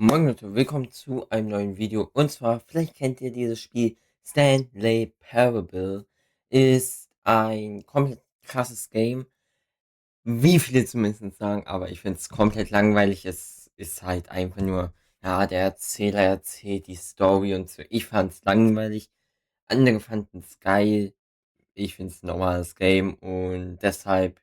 Moin Leute, willkommen zu einem neuen Video. Und zwar, vielleicht kennt ihr dieses Spiel Stanley Parable. Ist ein komplett krasses Game, wie viele zumindest sagen, aber ich finde es komplett langweilig. Es ist halt einfach nur, ja, der Erzähler erzählt die Story und so. Ich fand es langweilig, andere fanden es geil. Ich finde es ein normales Game und deshalb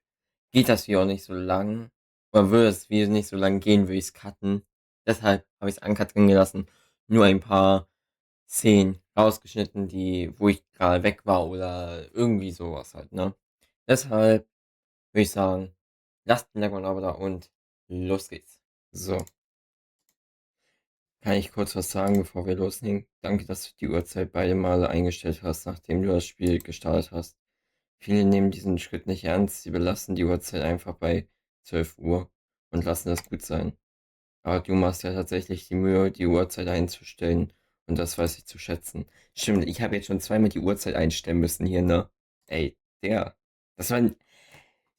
geht das Video auch nicht so lang. Oder würde das Video nicht so lang gehen, würde ich es cutten. Deshalb habe ich es uncut drin gelassen. Nur ein paar Szenen rausgeschnitten, wo ich gerade weg war oder irgendwie sowas halt, ne? Deshalb würde ich sagen, lasst ein Like und ein Abo da und los geht's. So, kann ich kurz was sagen, bevor wir loslegen? Danke, dass du die Uhrzeit beide Male eingestellt hast, nachdem du das Spiel gestartet hast. Viele nehmen diesen Schritt nicht ernst, sie belassen die Uhrzeit einfach bei 12 Uhr und lassen das gut sein. Aber du machst ja tatsächlich die Mühe, die Uhrzeit einzustellen und das weiß ich zu schätzen. Stimmt, ich habe jetzt schon zweimal die Uhrzeit einstellen müssen hier, ne? Ey, der. Das war ein...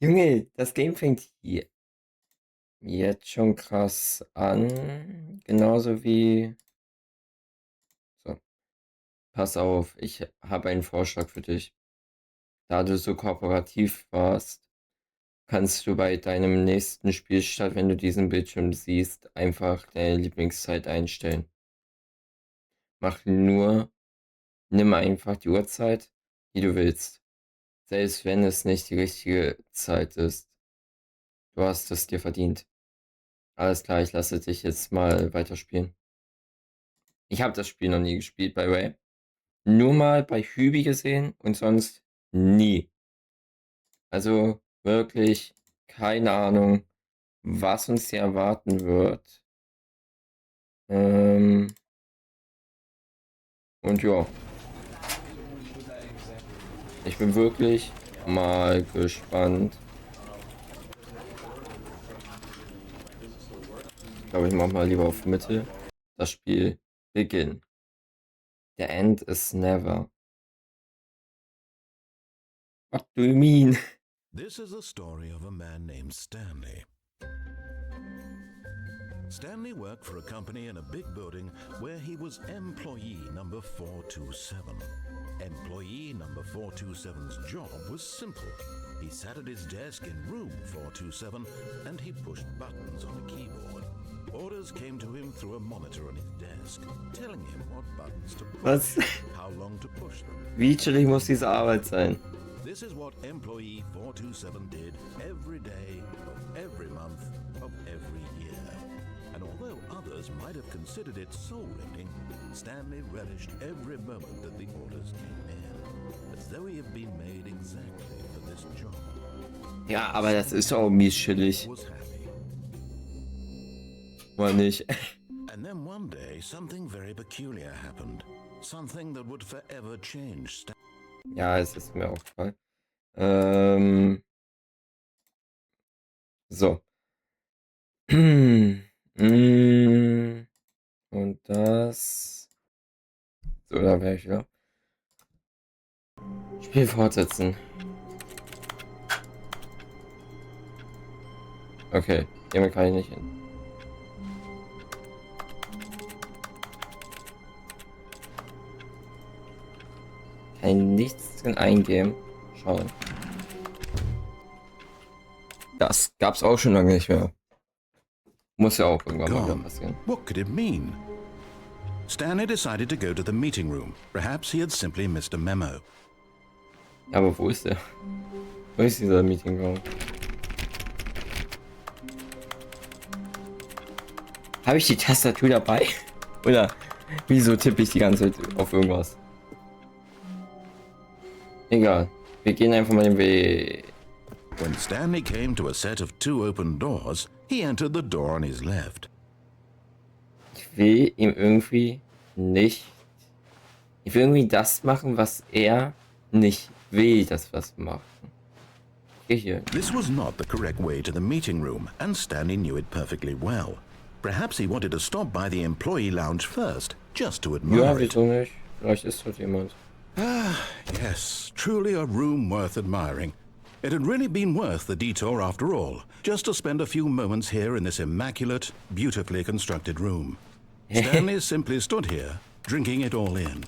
Junge, das Game fängt hier jetzt schon krass an. Genauso wie... So, pass auf, ich habe einen Vorschlag für dich. Da du so kooperativ warst, kannst du bei deinem nächsten Spielstart, wenn du diesen Bildschirm siehst, einfach deine Lieblingszeit einstellen. Nimm einfach die Uhrzeit, die du willst. Selbst wenn es nicht die richtige Zeit ist. Du hast es dir verdient. Alles klar, ich lasse dich jetzt mal weiterspielen. Ich habe das Spiel noch nie gespielt, by the way. Nur mal bei Hübi gesehen und sonst nie. Also wirklich keine Ahnung, was uns hier erwarten wird. Und ja, ich bin wirklich mal gespannt. Ich glaube, ich mache mal lieber auf Mitte. Das Spiel Beginn. The end is never. What do you mean? This is the story of a man named Stanley. Stanley worked for a company in a big building where he was employee number 427. Employee number 427's job was simple. He sat at his desk in room 427 and he pushed buttons on a keyboard. Orders came to him through a monitor on his desk, telling him what buttons to Was? push, how long to push them. Wie chillig muss diese Arbeit sein? This is what employee 427 did every day of every month of every year. And although others might have considered it soul-rending, Stanley relished every moment that the orders came in, as though he had been made exactly for this job. Ja, aber das ist auch mies chillig. Was happy. Oder nicht? And then one day, something very peculiar happened. Something that would forever change Ja, es ist mir aufgefallen. So. Und das. So, da wäre ich wieder. Spiel fortsetzen. Okay, hiermit kann ich nicht hin. Kann ich nichts drin eingeben. Schauen. Das gab's auch schon lange nicht mehr. Muss ja auch irgendwann mal wieder gone. passieren. What could it mean? Stanley decided to go to the meeting room. Perhaps he had simply missed a memo. Ja, aber wo ist der? Wo ist dieser Meeting Room? Habe ich die Tastatur dabei? Oder wieso tippe ich die ganze Zeit auf irgendwas? Egal. Wir gehen einfach mal den Weg. When Stanley came to a set of two open doors, he entered the door on his left. Ich will ihm irgendwie nicht. Ich will irgendwie das machen, was er nicht will, dass wir das machen. Geh hier. This was not the correct way to the meeting room, and Stanley knew it perfectly well. Perhaps he wanted to stop by the employee lounge first, just to Ja, admire it. wieso nicht? Vielleicht ist dort jemand. Yes, truly a room worth admiring. It had really been worth the detour after all, just to spend a few moments here in this immaculate, beautifully constructed room. Stanley simply stood here, drinking it all in.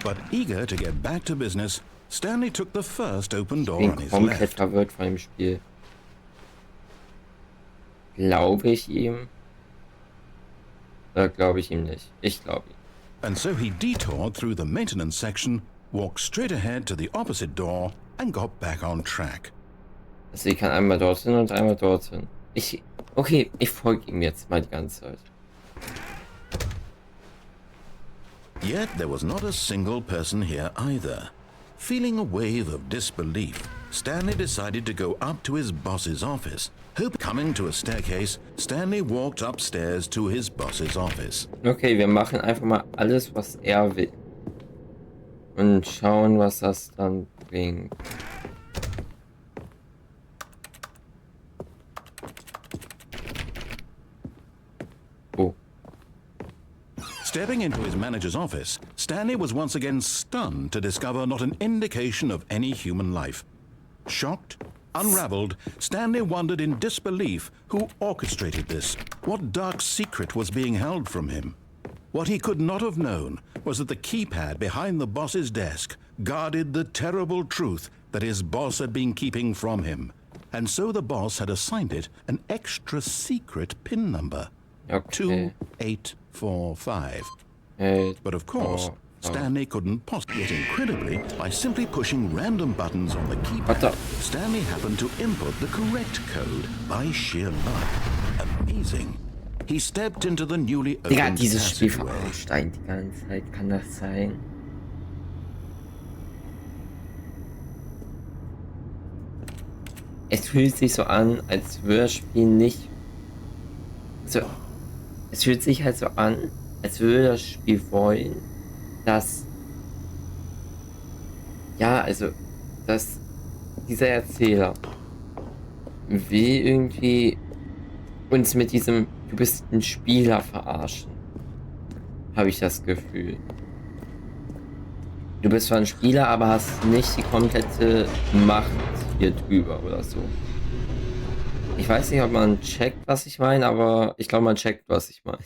But eager to get back to business, Stanley took the first open door Bin on his komplett left. verwirrt von dem Spiel. Glaube ich ihm? Oder glaube ich ihm nicht? Ich glaube ihm. And so he detoured through the maintenance section, walked straight ahead to the opposite door, and got back on track. Also ich kann einmal dorthin und einmal dorthin. Okay, ich folge ihm jetzt mal die ganze Zeit. Yet there was not a single person here either. Feeling a wave of disbelief, Stanley decided to go up to his boss's office. Coming to a staircase, Stanley walked upstairs to his boss's office. Okay, wir machen einfach mal alles, was er will. Und schauen, was das dann bringt. Oh. Stepping into his manager's office, Stanley was once again stunned to discover not an indication of any human life. Shocked, unraveled, Stanley wondered in disbelief who orchestrated this, what dark secret was being held from him. What he could not have known was that the keypad behind the boss's desk guarded the terrible truth that his boss had been keeping from him. And so the boss had assigned it an extra secret PIN number. Okay. 2845. Hey, But of course, Stanley couldn't possibly. Yet incredibly, by simply pushing random buttons on the keypad, Stanley happened to input the correct code by sheer luck. Amazing. He stepped into the newly Digga, opened dieses Spiel passageway. verarscht einen die ganze Zeit. Kann das sein? Es fühlt sich so an, als würde das Spiel nicht... So, es fühlt sich halt so an, als würde das Spiel wollen, dass... Ja, also, dass dieser Erzähler will irgendwie uns mit diesem "Du bist ein Spieler" verarschen. Habe ich das Gefühl. Du bist zwar ein Spieler, aber hast nicht die komplette Macht hier drüber oder so. Ich weiß nicht, ob man checkt, was ich meine, aber ich glaube, man checkt, was ich meine.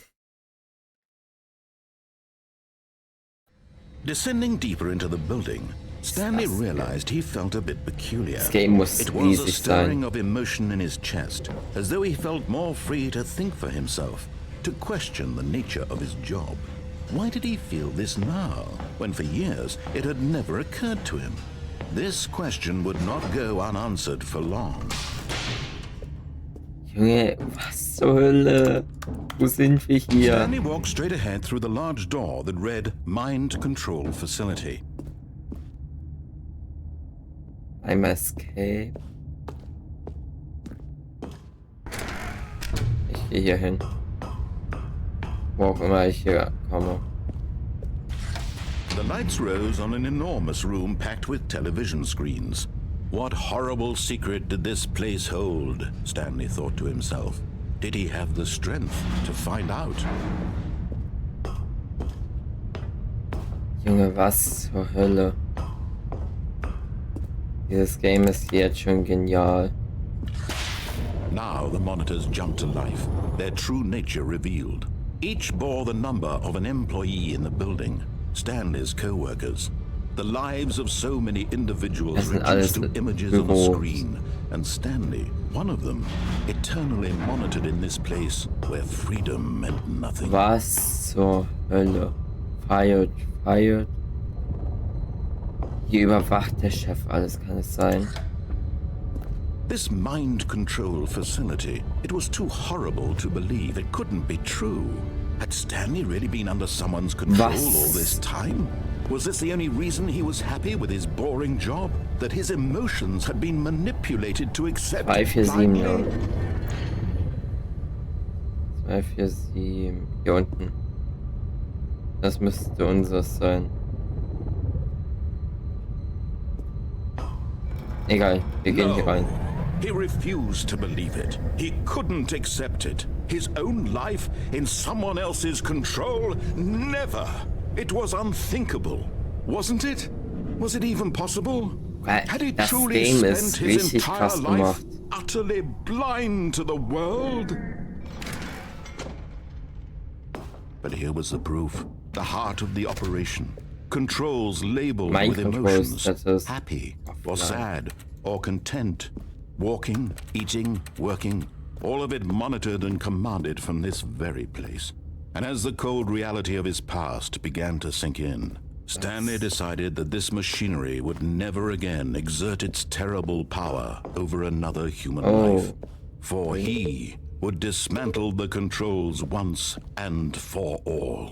Descending deeper into the building, Stanley realized he felt a bit peculiar. Das Game muss It was a riesig stirring sein. of emotion in his chest, as though he felt more free to think for himself, to question the nature of his job. Why did he feel this now, when for years it had never occurred to him? This question would not go unanswered for long. Junge, was zur Hölle? Wo sind wir hier? Stanley walked straight ahead through the large door that read Mind Control Facility. I'm escape. Ich gehe hier hin. Wo auch immer ich hier komme. The lights rose on an enormous room packed with television screens. What horrible secret did this place hold? Stanley thought to himself. Did he have the strength to find out? Junge, was zur Hölle? Dieses Game ist jetzt schon genial. Now the monitors jumped to life, their true nature revealed. Each bore the number of an employee in the building, Stanley's co-workers. The lives of so many individuals reduced to images on a screen, and Stanley, one of them, eternally monitored in this place where freedom meant nothing. Was zur Hölle? Fired. Hier überwacht der Chef alles, kann es sein? This mind control facility, it was too horrible to believe. It couldn't be true. Had Stanley really been under someone's control all this time? Was this the only reason he was happy with his boring job? That his emotions had been manipulated to accept 247, ja. blindly? 247. Hier unten. Das müsste unseres sein. Egal, wir gehen hier rein. He refused to believe it. He couldn't accept it. His own life in someone else's control? Never! It was unthinkable. Wasn't it? Was it even possible? Had he Das truly Game spent ist his richtig entire krass life gemacht. utterly blind to the world? But here was the proof. The heart of the operation. Controls labeled Mind with controls, emotions. that is Happy or offline. sad or content. Walking, eating, working. All of it monitored and commanded from this very place. And as the cold reality of his past began to sink in, Stanley decided that this machinery would never again exert its terrible power over another human life. For he would dismantle the controls once and for all.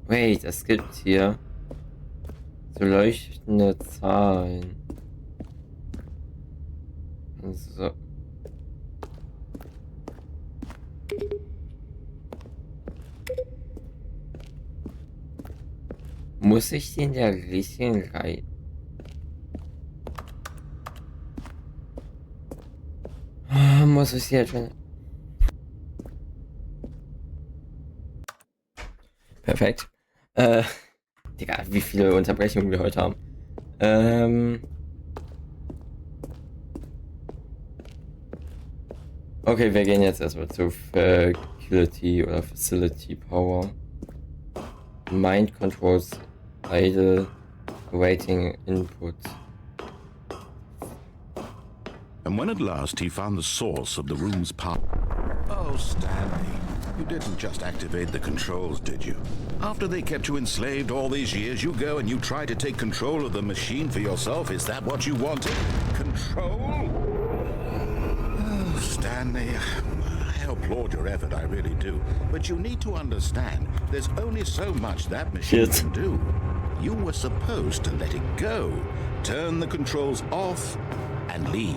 Wait, es gibt hier so leuchtende Zahlen. So. Muss ich den der richtigen Reihe? Muss ich jetzt schon... Perfekt. Digga, wie viele Unterbrechungen wir heute haben. Okay, wir gehen jetzt erstmal zu Facility oder Facility Power. Mind Controls Idle Awaiting Input. And when at last he found the source of the room's power... Oh, Stanley, you didn't just activate the controls, did you? After they kept you enslaved all these years, you go and you try to take control of the machine for yourself. Is that what you wanted? Control? Oh, Stanley, I applaud your effort, I really do. But you need to understand, there's only so much that machine can do. You were supposed to let it go, turn the controls off, and leave.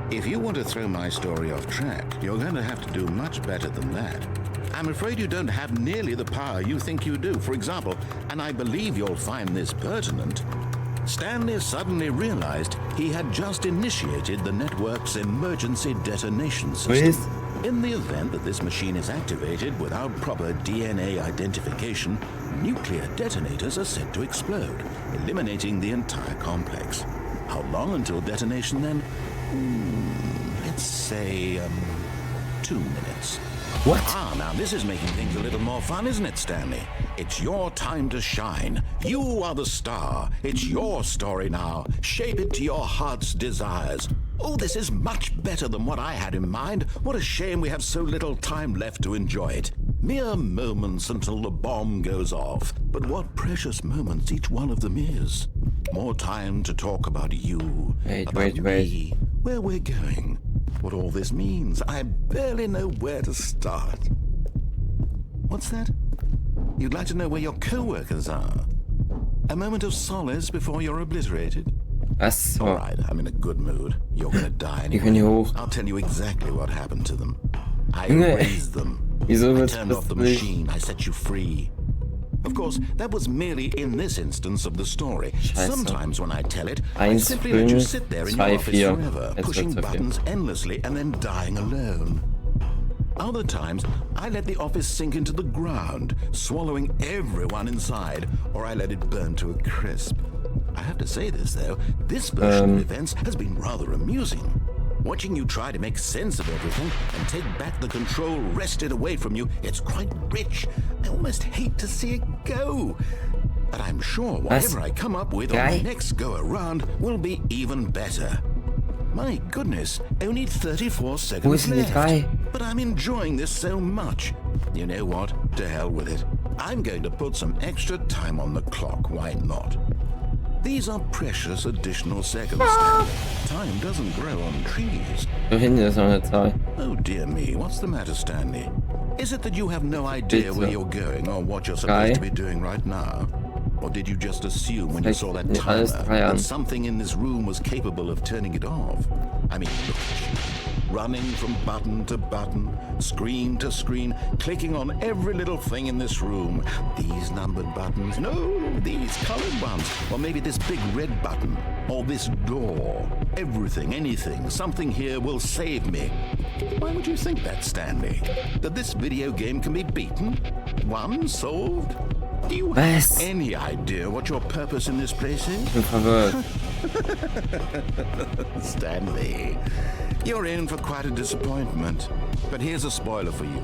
If you want to throw my story off track, you're going to have to do much better than that. I'm afraid you don't have nearly the power you think you do. For example, and I believe you'll find this pertinent, Stanley suddenly realized he had just initiated the network's emergency detonation system. In the event that this machine is activated without proper DNA identification, nuclear detonators are set to explode, eliminating the entire complex. How long until detonation then? Let's say, 2 minutes. What? Ah, now this is making things a little more fun, isn't it, Stanley? It's your time to shine. You are the star. It's your story now. Shape it to your heart's desires. Oh, this is much better than what I had in mind. What a shame we have so little time left to enjoy it. Mere moments until the bomb goes off. But what precious moments each one of them is. More time to talk about you, about me, where we're going, what all this means. I barely know where to start. What's that? You'd like to know where your co-workers are? A moment of solace before you're obliterated? Was? All right, I'm in a good mood. You're gonna die anyway. I'll tell you exactly what happened to them. I raised them. I turned off the machine. I set you free. Of course, that was merely in this instance of the story. Sometimes when I tell it, I simply let you sit there in your office forever, pushing buttons endlessly and then dying alone. Other times, I let the office sink into the ground, swallowing everyone inside, or I let it burn to a crisp. I have to say this, though, this version of events has been rather amusing. Watching you try to make sense of everything and take back the control wrested away from you, it's quite rich. I almost hate to see it go. But I'm sure whatever I come up with on the next go-around will be even better. My goodness, only 34 seconds left. But I'm enjoying this so much. You know what? To hell with it. I'm going to put some extra time on the clock, why not? These are precious additional seconds, Stanley. Time doesn't grow on trees. Oh dear me, what's the matter, Stanley? Is it that you have no idea where you're going or what you're supposed to be doing right now? Or did you just assume when you saw that timer that something in this room was capable of turning it off? I mean, look at you. Running from button to button, screen to screen, clicking on every little thing in this room. These numbered buttons, no, these colored ones. Or maybe this big red button, or this door. Everything, anything, something here will save me. Why would you think that, Stanley? That this video game can be beaten? Won? Solved? Do you have any idea what your purpose in this place is? Stanley, you're in for quite a disappointment. But here's a spoiler for you.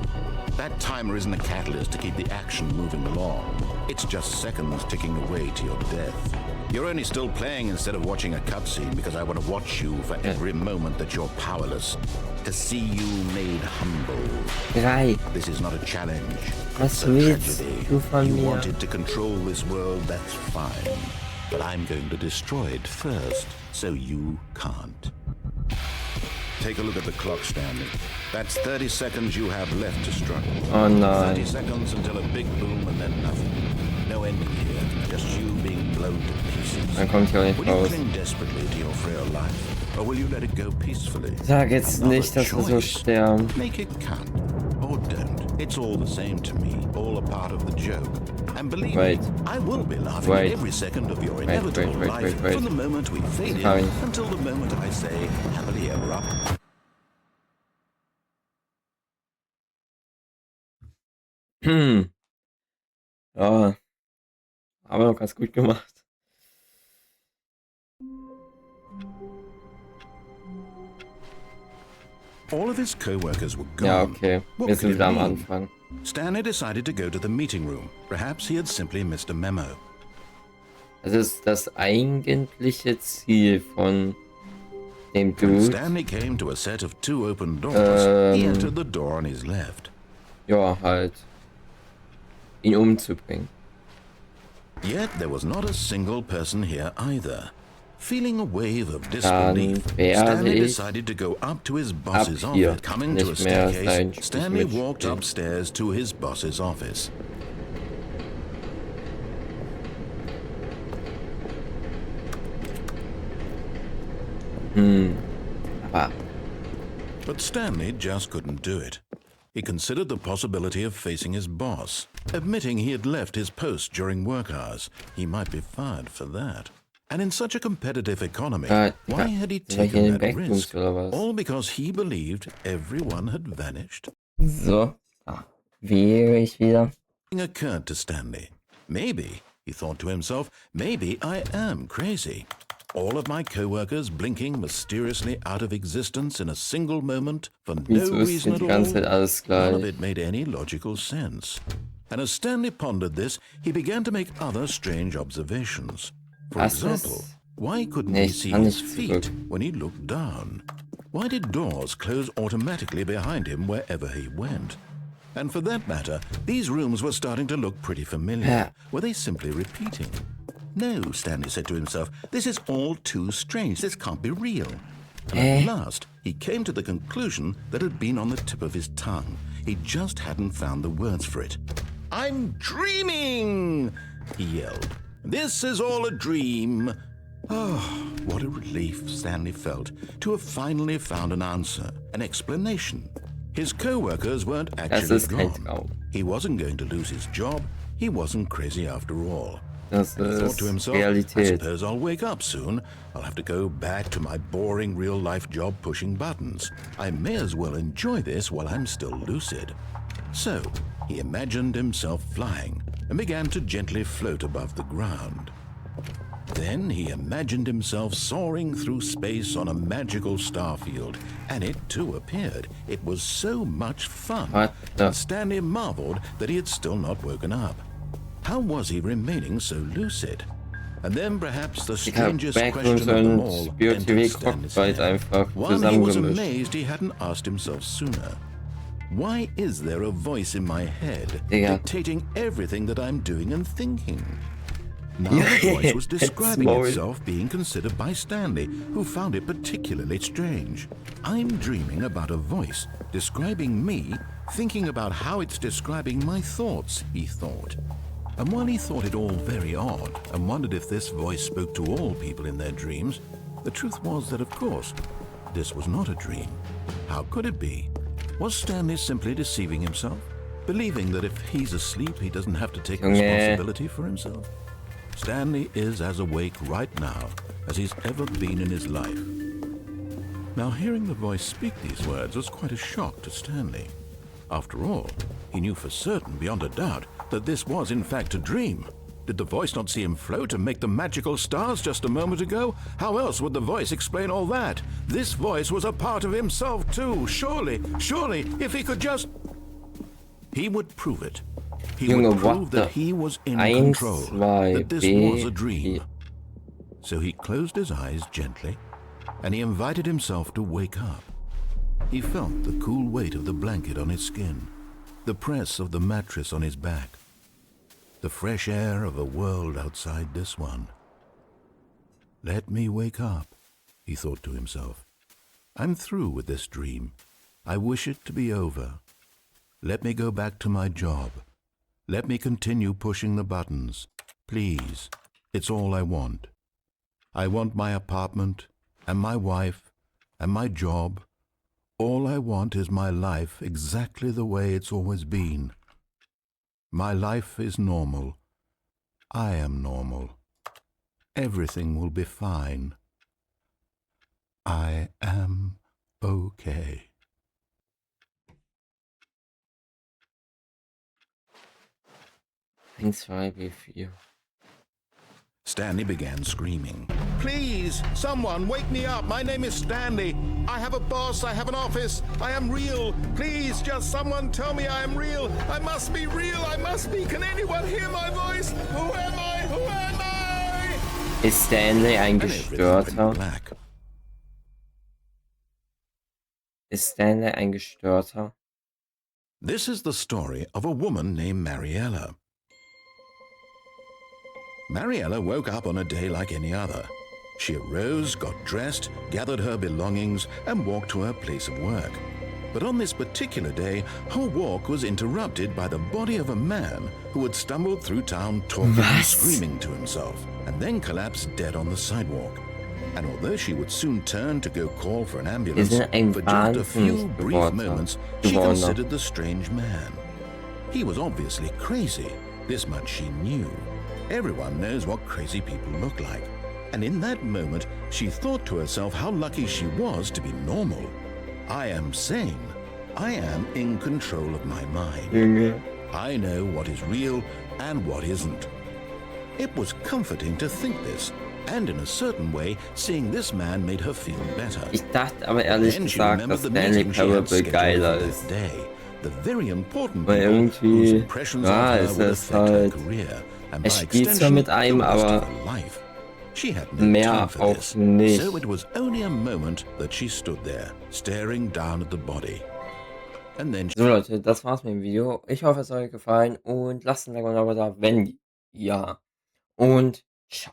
That timer isn't a catalyst to keep the action moving along. It's just seconds ticking away to your death. You're only still playing instead of watching a cutscene because I want to watch you for every moment that you're powerless. To see you made humble. 3. This is not a challenge. Was It's a willst tragedy. du von You mir? wanted to control this world, that's fine. But I'm going to destroy it first, so you can't. Take a look at the clock, Stanley. That's 30 seconds you have left to struggle. Oh 30 nein. seconds until a big boom and then nothing. No ending here, just you being blown to pieces. Dann kommt hier auch nicht Will you raus. cling desperately to your frail life, or will you let it go peacefully? Sag jetzt Another nicht, dass wir so choice. sterben. Make it count, or don't. It's all the same to me, all a part of the joke. And believe Wait. me, I will be laughing Wait. at every second of your Wait, inevitable wait, life wait. from the moment we fade in Sorry. until the moment I say happily ever after. Ja, aber noch ganz gut gemacht. All of his co-workers were gone. Ja, okay. What Wir could sind it wieder am mean? Anfang. Stanley decided to go to the meeting room. Perhaps he had simply missed a memo. Das ist das eigentliche Ziel von dem When Dude. Stanley came to a set of 2 open doors, he entered the door on his left. Ja, halt. Ihn umzubringen. Yet there was not a single person here either. Feeling a wave of disbelief, werde Stanley ich decided to go up to his boss's ab hier office. Coming to a nicht mehr sein staircase, Spiel Stanley walked mitspielen. upstairs to his boss's office. Aber But Stanley just couldn't do it. He considered the possibility of facing his boss, admitting he had left his post during work hours. He might be fired for that. And in such a competitive economy, why had he soll ich taken in den that Backboost risk? oder was? All because he believed everyone had vanished? So. Wähle ich wieder. Something occurred to Stanley. Maybe, he thought to himself, maybe I am crazy. All of my co-workers blinking mysteriously out of existence in a single moment for no Wieso ist reason denn die at ganze all. Zeit alles None of gleich? it made any logical sense. And as Stanley pondered this, he began to make other strange observations. For Das example, ist why couldn't he nicht, see kann his nicht feet zurück. when he looked down? Why did doors close automatically behind him wherever he went? And for that matter, these rooms were starting to look pretty familiar. Yeah. Were they simply repeating? No, Stanley said to himself, this is all too strange. This can't be real. And at last, he came to the conclusion that had been on the tip of his tongue. He just hadn't found the words for it. I'm dreaming, he yelled. This is all a dream. Oh, what a relief Stanley felt to have finally found an answer, an explanation. His co-workers weren't Das actually ist kein gone. Traum. He wasn't going to lose his job. He wasn't crazy after all. Das He thought ist to himself, I Realität. suppose I'll wake up soon. I'll have to go back to my boring real-life job pushing buttons. I may as well enjoy this while I'm still lucid. So, he imagined himself flying and began to gently float above the ground. Then he imagined himself soaring through space on a magical starfield, and it too appeared. It was so much fun. What the- And Stanley marveled that he had still not woken up. How was he remaining so lucid? And then perhaps the Ich habe strangest Backrooms question of them und all BOTW entered Stanley's Cockfight head. einfach One he was zusammengemischt. amazed he hadn't asked himself sooner. Why is there a voice in my head Digga. dictating everything that I'm doing and thinking? Now the voice was describing Maul. itself being considered by Stanley, who found it particularly strange. I'm dreaming about a voice describing me, thinking about how it's describing my thoughts, he thought. And while he thought it all very odd and wondered if this voice spoke to all people in their dreams, the truth was that, of course, this was not a dream. How could it be? Was Stanley simply deceiving himself? Believing that if he's asleep, he doesn't have to take Junge. responsibility for himself? Stanley is as awake right now as he's ever been in his life. Now, hearing the voice speak these words was quite a shock to Stanley. After all, he knew for certain, beyond a doubt, that this was in fact a dream. Did the voice not see him float and make the magical stars just a moment ago? How else would the voice explain all that? This voice was a part of himself too, surely, if he could just... He would prove it. He would Junge, what prove the? that he was in 1, control, 2, that this was a B, dream. 4. So he closed his eyes gently, and he invited himself to wake up. He felt the cool weight of the blanket on his skin, the press of the mattress on his back, the fresh air of a world outside this one. Let me wake up, he thought to himself. I'm through with this dream. I wish it to be over. Let me go back to my job. Let me continue pushing the buttons. Please, it's all I want. I want my apartment, and my wife, and my job. All I want is my life exactly the way it's always been. My life is normal. I am normal. Everything will be fine. I am okay. 1, 2, B, 4. Stanley began screaming. Please, someone, wake me up. My name is Stanley. I have a boss. I have an office. I am real. Please, just someone tell me I am real. I must be real. I must be. Can anyone hear my voice? Who am I? Who am I? Ist Stanley ein Gestörter? Ist Stanley ein Gestörter? This is the story of a woman named Mariella. Mariella woke up on a day like any other. She arose, got dressed, gathered her belongings, and walked to her place of work. But on this particular day, her walk was interrupted by the body of a man who had stumbled through town talking and screaming to himself, and then collapsed dead on the sidewalk. And although she would soon turn to go call for an ambulance, for just a few brief moments, she considered the strange man. He was obviously crazy. This much she knew. Everyone knows what crazy people look like. And in that moment, she thought to herself how lucky she was to be normal. I am sane. I am in control of my mind. I know what is real and what isn't. It was comforting to think this, and in a certain way, seeing this man made her feel better. Ich dachte aber ehrlich gesagt, dass Stanley Parable geiler ist. The very important Weil people whose irgendwie, impressions ja, of her ist would es affect her halt, career and er by spielt zwar extension, mit einem, the rest aber of her life. She had no mehr time for auch this, nicht. so it was only a moment that she stood there, staring down at the body. And then So Leute, das war's mit dem Video. Ich hoffe, es hat euch gefallen und lasst ein Like und ein Abo da, wenn ja. Und ciao.